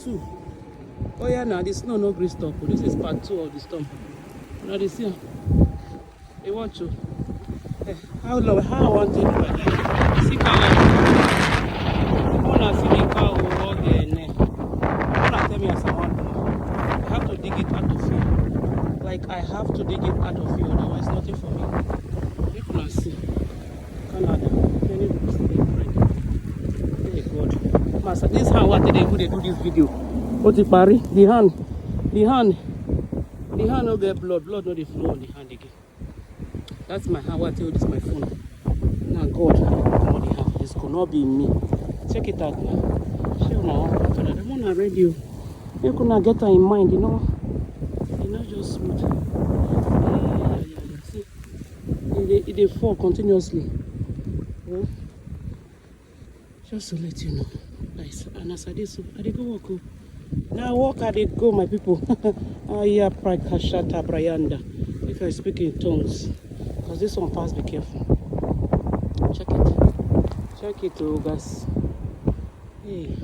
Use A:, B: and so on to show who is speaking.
A: 2. Oh yeah, now the snow no gree stop. This is part 2 of the storm. Now they see, they want to. How long? How I want it? See car. I wanna see the car all the neck. Wanna tell me as I want. I have to dig it out of here. Like I have to dig it out of here, otherwise nothing for me. You can see Canada. Many people say hey God. Master, this hand what they do this video. What the parry? The hand no get blood no dey flow on the hand again. That's my hand. What I tell you, this is my phone. Now God, not the hand. This could not be me. Check it out now. She now the one I read you. You could not get her in mind, you know just smooth. See, they fall continuously. Well, just to let you know, guys. And as I did so, I did go walk. Now walk, I did go, my people. Ah yeah, pride kashata brayanda. If I speak in tongues, because this one pass, be careful. Check it, oh guys. Hey.